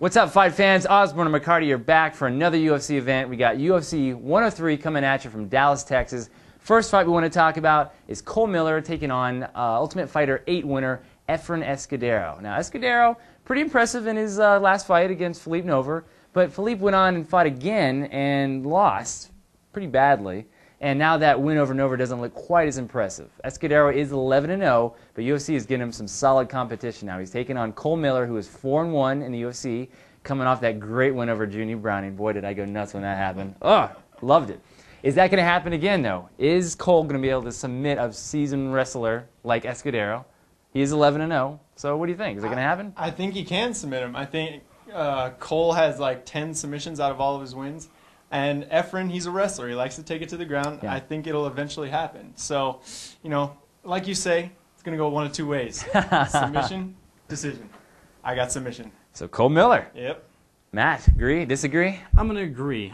What's up, fight fans? Osborne and McCarty are back for another UFC event. We got UFC 103 coming at you from Dallas, Texas. First fight we want to talk about is Cole Miller taking on Ultimate Fighter 8 winner Efrain Escudero. Now, Escudero, pretty impressive in his last fight against Philippe Nover, but Philippe went on and fought again and lost pretty badly. And now that win over Nover doesn't look quite as impressive. Escudero is 11-0, but UFC is getting him some solid competition now. He's taking on Cole Miller, who is 4-1 in the UFC, coming off that great win over Junior Browning. Boy, did I go nuts when that happened. Oh, loved it. Is that going to happen again, though? Is Cole going to be able to submit a seasoned wrestler like Escudero? He is 11-0, so what do you think? Is it going to happen? I think he can submit him. I think Cole has like 10 submissions out of all of his wins. And Efrain, he's a wrestler. He likes to take it to the ground. Yeah. I think it'll eventually happen. So, you know, like you say, it's going to go one of two ways. Submission, decision. I got submission. So Cole Miller. Yep. Matt, agree? Disagree? I'm going to agree.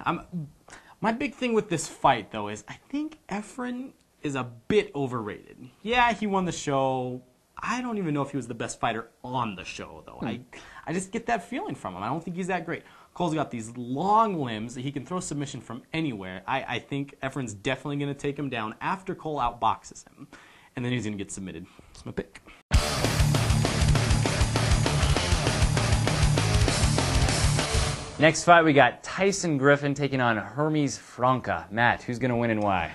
My big thing with this fight, though, is I think Efrain is a bit overrated. Yeah, he won the show. I don't even know if he was the best fighter on the show, though. I just get that feeling from him. I don't think he's that great. Cole's got these long limbs that he can throw submission from anywhere. I think Efrain's definitely going to take him down after Cole outboxes him. And then he's going to get submitted. That's my pick. Next fight, we got Tyson Griffin taking on Hermes Franca. Matt, who's going to win and why?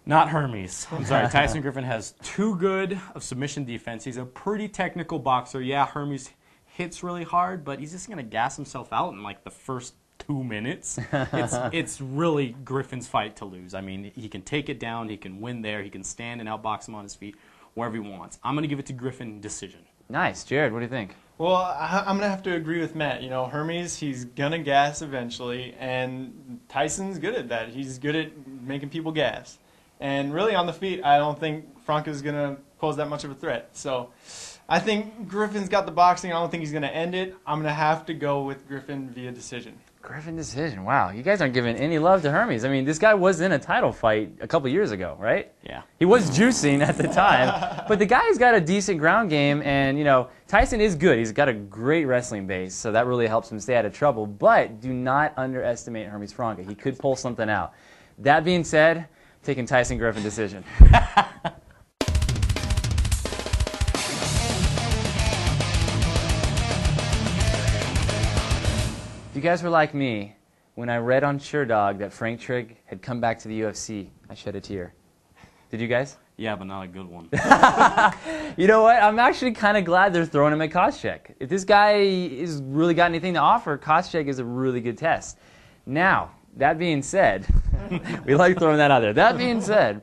Not Hermes. I'm sorry. Tyson Griffin has too good of submission defense. He's a pretty technical boxer. Yeah, Hermes hits really hard, but he's just going to gas himself out in like the first 2 minutes. It's really Griffin's fight to lose. I mean, he can take it down, he can win there, he can stand and outbox him on his feet wherever he wants. I'm going to give it to Griffin decision. Nice. Jared, what do you think? Well, I'm going to have to agree with Matt. You know, Hermes, he's going to gas eventually, and Tyson's good at that. He's good at making people gas. And really on the feet, I don't think Franca's going to pose that much of a threat. So I think Griffin's got the boxing. I don't think he's going to end it. I'm going to have to go with Griffin via decision. Griffin decision. Wow. You guys aren't giving any love to Hermes. I mean, this guy was in a title fight a couple years ago, right? Yeah. He was juicing at the time. But the guy's got a decent ground game, and, you know, Tyson is good. He's got a great wrestling base, so that really helps him stay out of trouble. But do not underestimate Hermes Franca. He could pull something out. That being said, taking Tyson Griffin decision. If you guys were like me, when I read on SureDog that Frank Trigg had come back to the UFC, I shed a tear. Did you guys? Yeah, but not a good one. You know what? I'm actually kind of glad they're throwing him at Koscheck. If this guy has really got anything to offer, Koscheck is a really good test. Now, that being said, we like throwing that out there. That being said,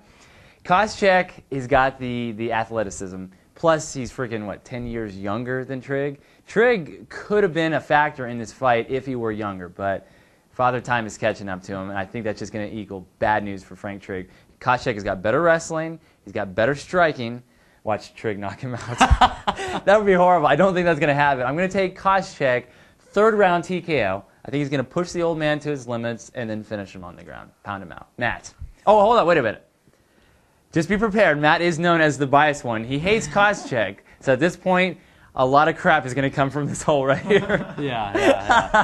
Koscheck has got the athleticism. Plus, he's freaking, what, 10 years younger than Trigg? Trigg could have been a factor in this fight if he were younger, but Father Time is catching up to him, and I think that's just going to equal bad news for Frank Trigg. Koscheck has got better wrestling. He's got better striking. Watch Trigg knock him out. That would be horrible. I don't think that's going to happen. I'm going to take Koscheck, third round TKO. I think he's going to push the old man to his limits and then finish him on the ground, pound him out. Matt. Oh, hold on. Wait a minute. Just be prepared. Matt is known as the biased one. He hates Koscheck. So at this point, a lot of crap is going to come from this hole right here. Yeah.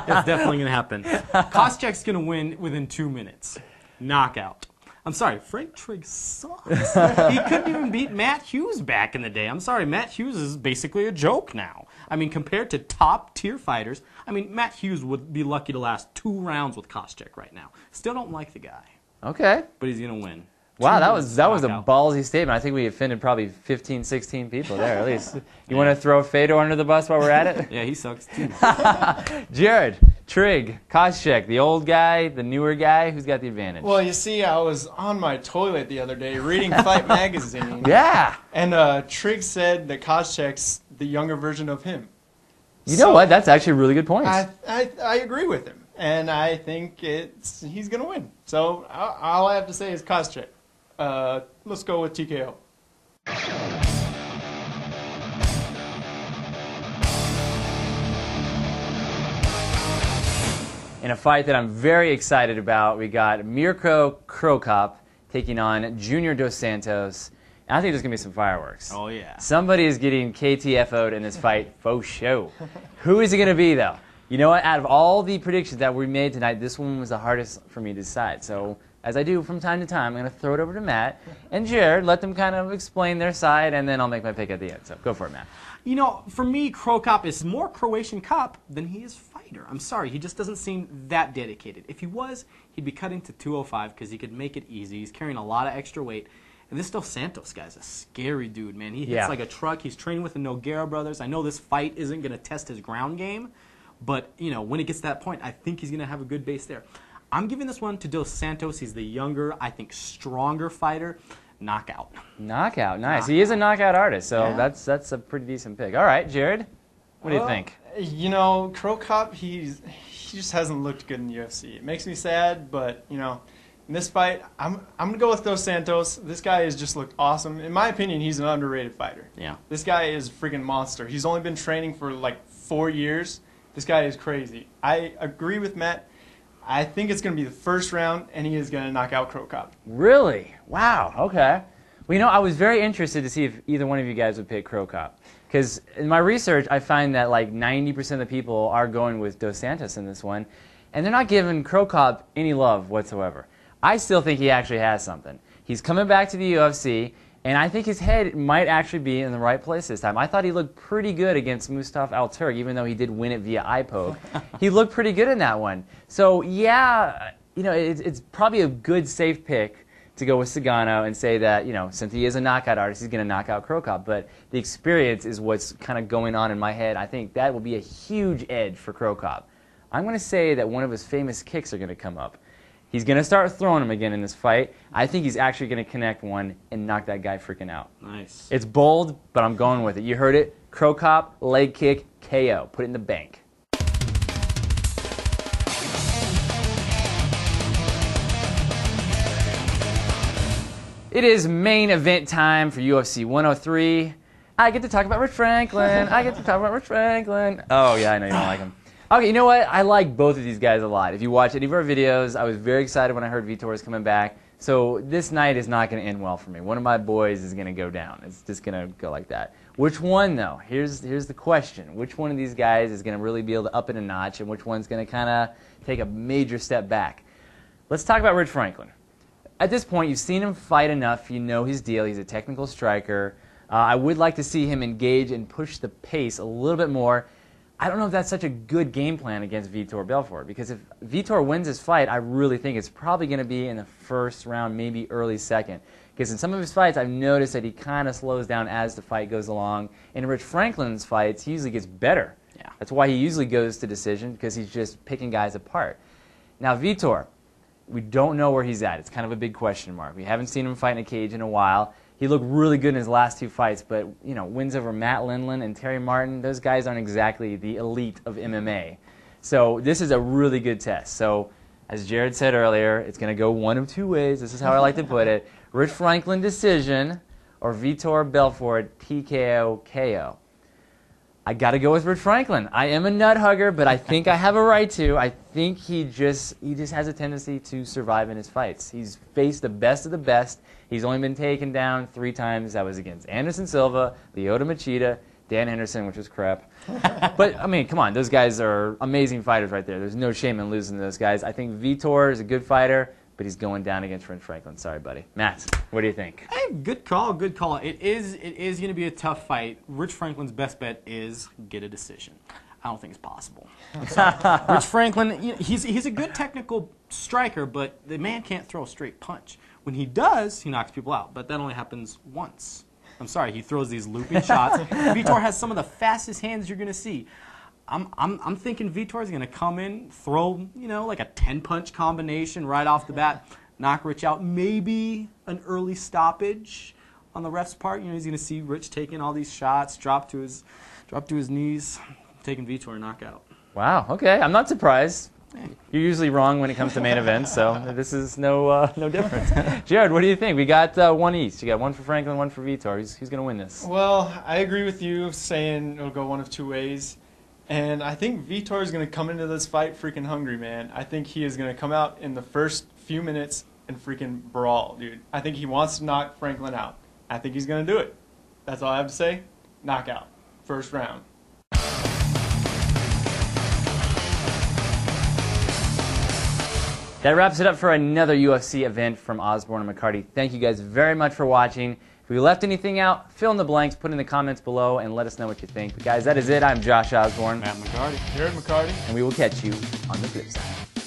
That's definitely going to happen. Koscheck's going to win within 2 minutes. Knockout. I'm sorry, Frank Trigg sucks. He couldn't even beat Matt Hughes back in the day. I'm sorry, Matt Hughes is basically a joke now. I mean, compared to top-tier fighters, I mean, Matt Hughes would be lucky to last 2 rounds with Koscheck right now. Still don't like the guy. Okay. But he's going to win. Wow, that was a ballsy statement. I think we offended probably 15, 16 people there at least. You want to throw Fedor under the bus while we're at it? Yeah, he sucks too. Jared, Trigg, Koscheck, the old guy, the newer guy, who's got the advantage? Well, you see, I was on my toilet the other day reading Fight Magazine. Yeah. And Trigg said that Koscheck's the younger version of him. You know what? That's actually a really good point. I agree with him. And I think he's going to win. So all I have to say is Koscheck. Let's go with TKO. In a fight that I'm very excited about, we got Mirko taking on Junior Dos Santos. And I think there's going to be some fireworks. Oh, yeah. Somebody is getting KTFO'd in this fight, faux show. Who is it going to be, though? You know what? Out of all the predictions that we made tonight, this one was the hardest for me to decide. So, as I do from time to time, I'm going to throw it over to Matt and Jared, let them kind of explain their side, and then I'll make my pick at the end. So, go for it, Matt. You know, for me, Cro Cop is more Croatian cop than he is fighter. I'm sorry, he just doesn't seem that dedicated. If he was, he'd be cutting to 205 because he could make it easy. He's carrying a lot of extra weight. And this Dos Santos guy's a scary dude, man. He hits like a truck. He's training with the Nogueira brothers. I know this fight isn't going to test his ground game, but, you know, when it gets to that point, I think he's going to have a good base there. I'm giving this one to Dos Santos. He's the younger, I think, stronger fighter. Knockout. Knockout, nice. He is a knockout artist, so that's a pretty decent pick. All right, Jared, what do you think? You know, Cro Cop, he just hasn't looked good in the UFC. It makes me sad, but, you know, in this fight, I'm going to go with Dos Santos. This guy has just looked awesome. In my opinion, he's an underrated fighter. Yeah. This guy is a freaking monster. He's only been training for like 4 years. This guy is crazy. I agree with Matt. I think it's going to be the first round, and he is going to knock out Cro Cop. Really? Wow, okay. Well, you know, I was very interested to see if either one of you guys would pick Cro Cop. Because in my research, I find that like 90% of the people are going with Dos Santos in this one, and they're not giving Cro Cop any love whatsoever. I still think he actually has something. He's coming back to the UFC, and I think his head might actually be in the right place this time. I thought he looked pretty good against Mustafa Al-Turk, even though he did win it via eye poke. He looked pretty good in that one. So, yeah, you know, it's probably a good, safe pick to go with Sagano and say that, you know, since he is a knockout artist, he's going to knock out Cro Cop. But the experience is what's kind of going on in my head. I think that will be a huge edge for Cro Cop. I'm going to say that one of his famous kicks are going to come up. He's going to start throwing them again in this fight. I think he's actually going to connect one and knock that guy freaking out. Nice. It's bold, but I'm going with it. You heard it. Cro Cop, leg kick, KO. Put it in the bank. It is main event time for UFC 103. I get to talk about Rich Franklin. I get to talk about Rich Franklin. Oh, yeah, I know you don't like him. Okay, you know what? I like both of these guys a lot. If you watch any of our videos, I was very excited when I heard Vitor was coming back. So this night is not going to end well for me. One of my boys is going to go down. It's just going to go like that. Which one, though? Here's the question. Which one of these guys is going to really be able to up it a notch, and which one's going to kind of take a major step back? Let's talk about Rich Franklin. At this point, you've seen him fight enough. You know his deal. He's a technical striker. I would like to see him engage and push the pace a little bit more. I don't know if that's such a good game plan against Vitor Belfort, because if Vitor wins his fight, I really think it's probably going to be in the first round, maybe early second. Because in some of his fights, I've noticed that he kind of slows down as the fight goes along. In Rich Franklin's fights, he usually gets better. Yeah. That's why he usually goes to decision, because he's just picking guys apart. Now, Vitor, we don't know where he's at. It's kind of a big question mark. We haven't seen him fight in a cage in a while. He looked really good in his last two fights, but, you know, wins over Matt Lindland and Terry Martin, those guys aren't exactly the elite of MMA. So this is a really good test. So as Jared said earlier, it's going to go one of two ways. This is how I like to put it. Rich Franklin decision or Vitor Belfort TKO KO. I got to go with Rich Franklin. I am a nut hugger, but I think I have a right to. I think he just has a tendency to survive in his fights. He's faced the best of the best. He's only been taken down 3 times. That was against Anderson Silva, Lyoto Machida, Dan Henderson, which was crap. But, I mean, come on. Those guys are amazing fighters right there. There's no shame in losing to those guys. I think Vitor is a good fighter, but he's going down against Rich Franklin. Sorry, buddy. Matt, what do you think? Hey, good call, good call. It is going to be a tough fight. Rich Franklin's best bet is get a decision. I don't think it's possible. I'm sorry. Rich Franklin, you know, he's a good technical striker, but the man can't throw a straight punch. When he does, he knocks people out, but that only happens once. I'm sorry, he throws these looping shots. Vitor has some of the fastest hands you're going to see. I'm thinking Vitor's going to come in, throw, you know, like a 10-punch combination right off the bat, knock Rich out. Maybe an early stoppage on the ref's part. You know, he's going to see Rich taking all these shots, drop to his knees, taking Vitor a knockout. Wow, okay. I'm not surprised. You're usually wrong when it comes to main events, so this is no different. Jared, what do you think? We got one each. You got one for Franklin, one for Vitor. Who's going to win this? Well, I agree with you saying it'll go one of two ways. And I think Vitor is going to come into this fight freaking hungry, man. I think he is going to come out in the first few minutes and freaking brawl, dude. I think he wants to knock Franklin out. I think he's going to do it. That's all I have to say. Knockout. First round. That wraps it up for another UFC event from Osborne and McCarty. Thank you guys very much for watching. If we left anything out, fill in the blanks, put in the comments below, and let us know what you think. But guys, that is it. I'm Josh Osborne. Matt McCarty. Jared McCarty. And we will catch you on the flip side.